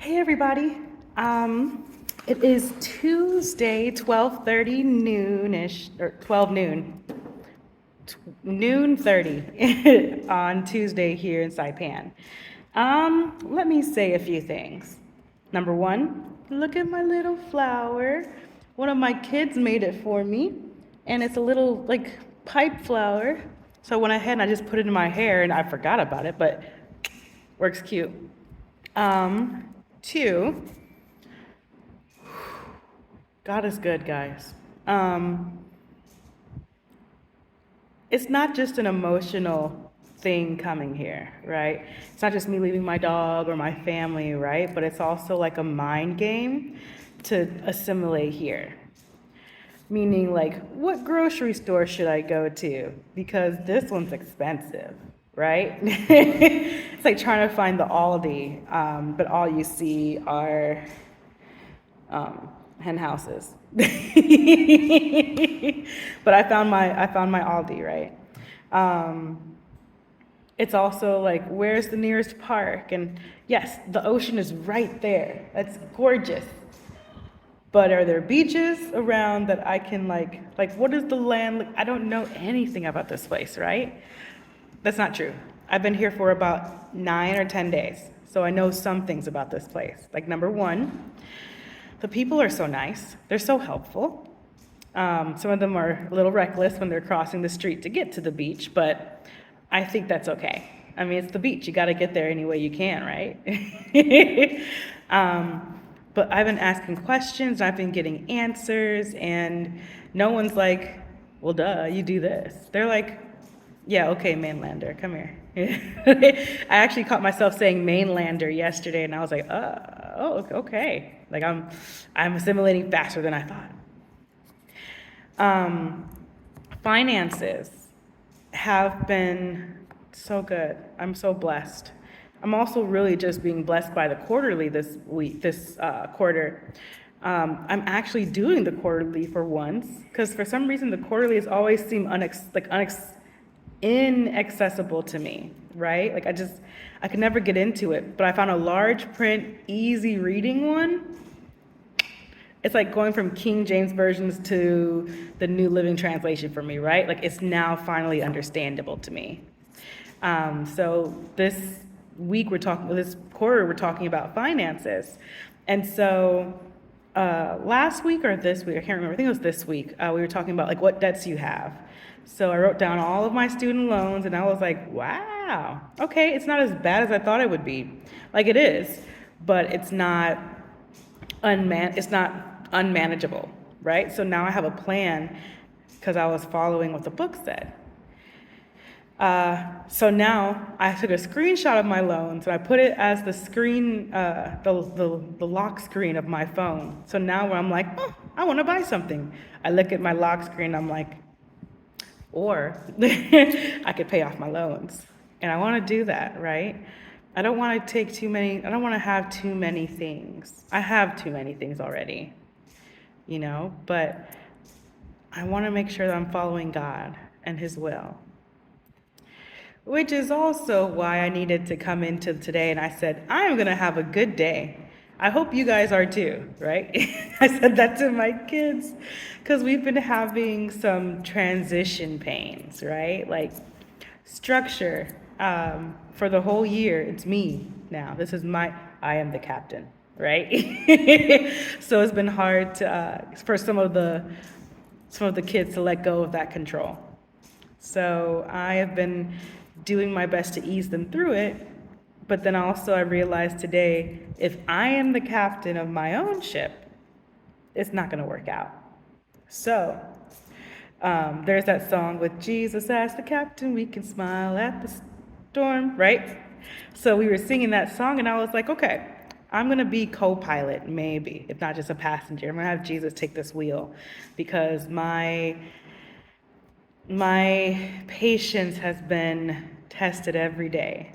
Hey everybody. It is Tuesday, 12:30 noonish, or 12 noon, noon 30 on Tuesday here in Saipan. Let me say a few things. Number one, look at my little flower. One of my kids made it for me, and it's a little like pipe flower. So I went ahead and I just put it in my hair, and I forgot about it, but works cute. Two, God is good, guys. It's not just an emotional thing coming here, right? It's not just me leaving my dog or my family, right? But it's also like a mind game to assimilate here. Meaning, like, what grocery store should I go to? Because this one's expensive, right? It's like trying to find the Aldi, but all you see are hen houses. But I found my Aldi, right? It's also like, where's the nearest park? And yes, the ocean is right there. That's gorgeous. But are there beaches around that I can like what is the land? Like, I don't know anything about this place, right? That's not true. I've been here for about 9 or 10 days, so I know some things about this place. Like number one, the people are so nice. They're so helpful. Some of them are a little reckless when they're crossing the street to get to the beach, but I think that's okay. I mean, it's the beach. You got to get there any way you can, right? But I've been asking questions, I've been getting answers, and no one's like, well, duh, you do this. They're like, yeah, okay, mainlander, come here. I actually caught myself saying mainlander yesterday, and I was like, oh, okay. Like I'm assimilating faster than I thought. Finances have been so good. I'm so blessed. I'm also really just being blessed by the quarterly this week, this quarter. I'm actually doing the quarterly for once, because for some reason the quarterlies always seem inaccessible to me, right? Like I could never get into it. But I found a large print, easy reading one. It's like going from King James versions to the New Living Translation for me, right? Like it's now finally understandable to me. So this quarter we're talking about finances. And so last week or this week, I can't remember, I think it was this week, we were talking about like what debts you have. So I wrote down all of my student loans and I was like, wow, okay, it's not as bad as I thought it would be. Like it is, but it's not unmanageable, right? So now I have a plan because I was following what the book said. So now I took a screenshot of my loans and I put it as the screen, the lock screen of my phone. So now when I'm like, oh, I want to buy something, I look at my lock screen, I'm like, or I could pay off my loans. And I want to do that, right? I don't want to have too many things. I have too many things already, but I want to make sure that I'm following God and His will. Which is also why I needed to come into today and I said, I am going to have a good day. I hope you guys are too, right? I said that to my kids because we've been having some transition pains, right? Like structure for the whole year. It's me now. I am the captain, right? So it's been hard for some of the kids to let go of that control. So I have been doing my best to ease them through it, but then also I realized today, if I am the captain of my own ship, it's not going to work out. So there's that song with Jesus as the captain, we can smile at the storm, right? So we were singing that song and I was like, okay, I'm going to be co-pilot, maybe, if not just a passenger. I'm going to have Jesus take this wheel because my patience has been tested every day,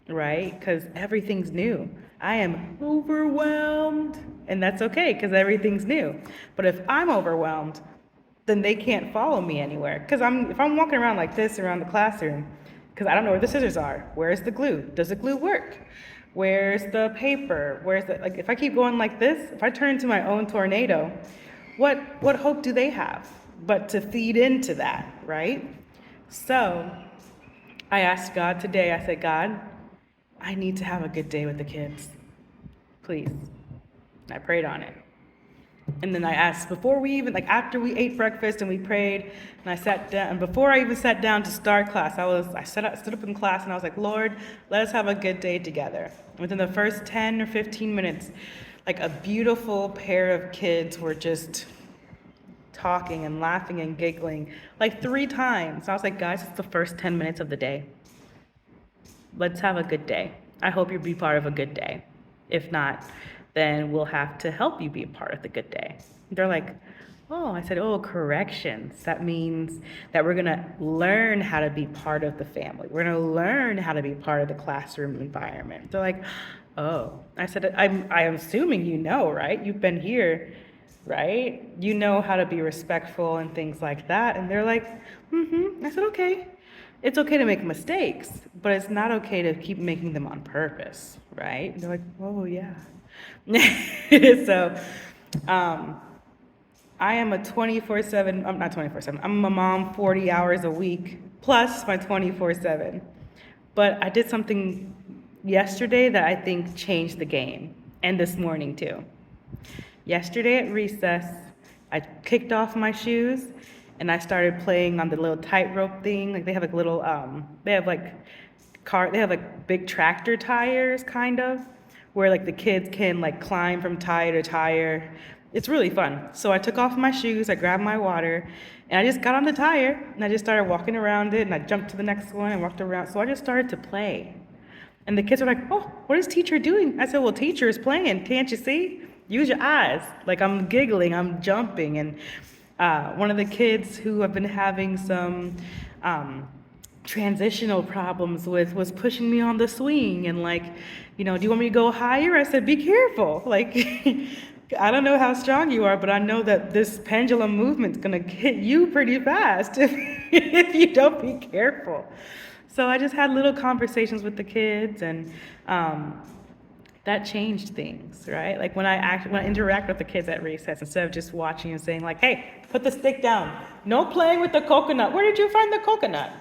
right? Because everything's new. I am overwhelmed, and that's okay because everything's new. But if I'm overwhelmed, then they can't follow me anywhere. Because if I'm walking around like this around the classroom, because I don't know where the scissors are, where's the glue? Does the glue work? Where's the paper? Where's the, like, if I keep going like this, if I turn into my own tornado, what hope do they have but to feed into that, right? So I asked God today, I said, God, I need to have a good day with the kids, please. I prayed on it. And then I asked, before we even, like after we ate breakfast and we prayed, and I sat down, and before I even sat down to start class, I stood up in class and I was like, Lord, let us have a good day together. Within the first 10 or 15 minutes, like a beautiful pair of kids were just talking and laughing and giggling like 3 times. I was like, guys, it's the first 10 minutes of the day. Let's have a good day. I hope you'll be part of a good day. If not, then we'll have to help you be a part of the good day. They're like, oh, I said, oh, corrections. That means that we're gonna learn how to be part of the family. We're gonna learn how to be part of the classroom environment. They're like, oh. I said, I'm assuming you know, right? You've been here, right? You know how to be respectful and things like that. And they're like, mm-hmm. I said, okay. It's okay to make mistakes, but it's not okay to keep making them on purpose, right? They're like, oh, yeah. So, I am a 24/7, I'm not 24/7, I'm a mom 40 hours a week, plus my 24/7. But I did something yesterday that I think changed the game, and this morning too. Yesterday at recess, I kicked off my shoes and I started playing on the little tightrope thing. Like they have like little, they have like big tractor tires kind of, where like the kids can like climb from tire to tire. It's really fun. So I took off my shoes, I grabbed my water, and I just got on the tire and I just started walking around it and I jumped to the next one and walked around. So I just started to play. And the kids are like, oh, what is teacher doing? I said, well, teacher is playing. Can't you see? Use your eyes. Like I'm giggling, I'm jumping. And one of the kids who I've been having some transitional problems with was pushing me on the swing and like, do you want me to go higher? I said, be careful. Like, I don't know how strong you are, but I know that this pendulum movement's gonna hit you pretty fast if you don't be careful. So I just had little conversations with the kids, and that changed things, right? Like when I interact with the kids at recess, instead of just watching and saying like, hey, put the stick down. No playing with the coconut. Where did you find the coconut?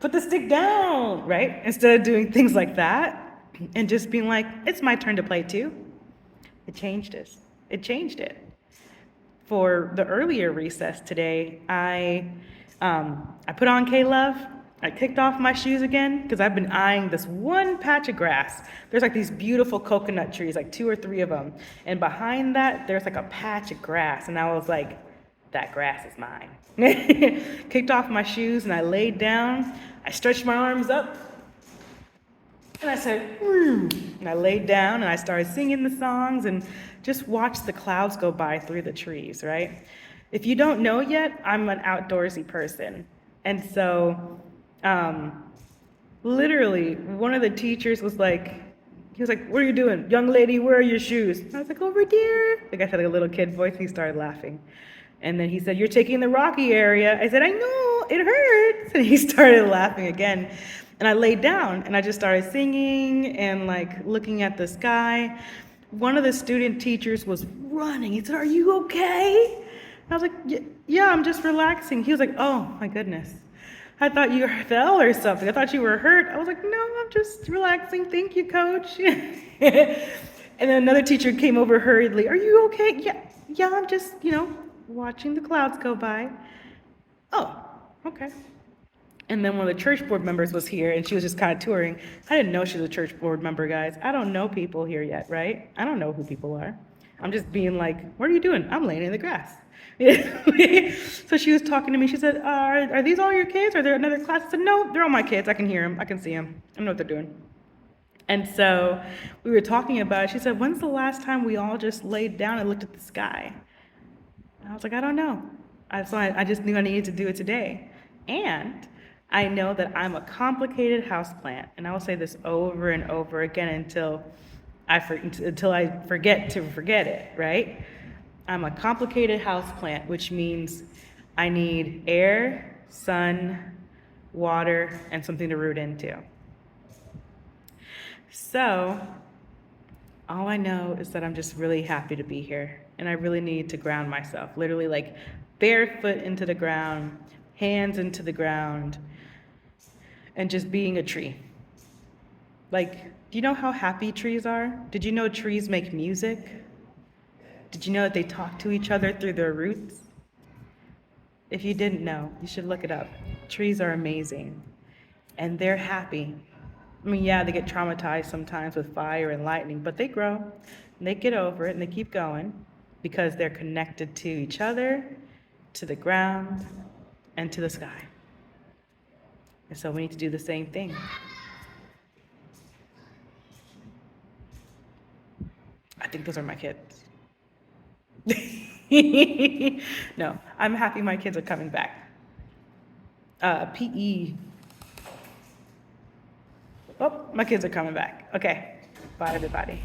Put the stick down, right? Instead of doing things like that and just being like, it's my turn to play too. It changed us. It changed it. For the earlier recess today, I put on K-Love. I kicked off my shoes again because I've been eyeing this one patch of grass. There's like these beautiful coconut trees, like 2 or 3 of them. And behind that, there's like a patch of grass. And I was like, that grass is mine. Kicked off my shoes and I laid down. I stretched my arms up. And I said, and I laid down and I started singing the songs and just watched the clouds go by through the trees, right? If you don't know yet, I'm an outdoorsy person. And so, literally, one of the teachers was like, what are you doing? Young lady, where are your shoes? And I was like, over there. Like I said, like a little kid voice, he started laughing. And then he said, you're taking the rocky area. I said, I know, it hurts. And he started laughing again. And I laid down and I just started singing and like looking at the sky. One of the student teachers was running. He said, are you okay? And I was like, yeah, I'm just relaxing. He was like, oh my goodness. I thought you fell or something. I thought you were hurt. I was like, no, I'm just relaxing. Thank you, coach. And then another teacher came over hurriedly. Are you okay? Yeah, I'm just, watching the clouds go by. Oh, okay. And then one of the church board members was here and she was just kind of touring. I didn't know she was a church board member, guys. I don't know people here yet, right? I don't know who people are. I'm just being like, what are you doing? I'm laying in the grass. So she was talking to me. She said, are these all your kids? Are there another class? I said, no, they're all my kids. I can hear them. I can see them. I know what they're doing. And so we were talking about it. She said, when's the last time we all just laid down and looked at the sky? And I was like, I don't know. So I just knew I needed to do it today. And I know that I'm a complicated houseplant. And I will say this over and over again until I forget to forget it, right? I'm a complicated houseplant, which means I need air, sun, water, and something to root into. So, all I know is that I'm just really happy to be here. And I really need to ground myself, literally, like barefoot into the ground, hands into the ground, and just being a tree. Like, do you know how happy trees are? Did you know trees make music? Did you know that they talk to each other through their roots? If you didn't know, you should look it up. Trees are amazing, and they're happy. I mean, yeah, they get traumatized sometimes with fire and lightning, but they grow, and they get over it, and they keep going because they're connected to each other, to the ground, and to the sky. And so we need to do the same thing. I think those are my kids. No, I'm happy my kids are coming back. PE. Oh, my kids are coming back. Okay. Bye, everybody.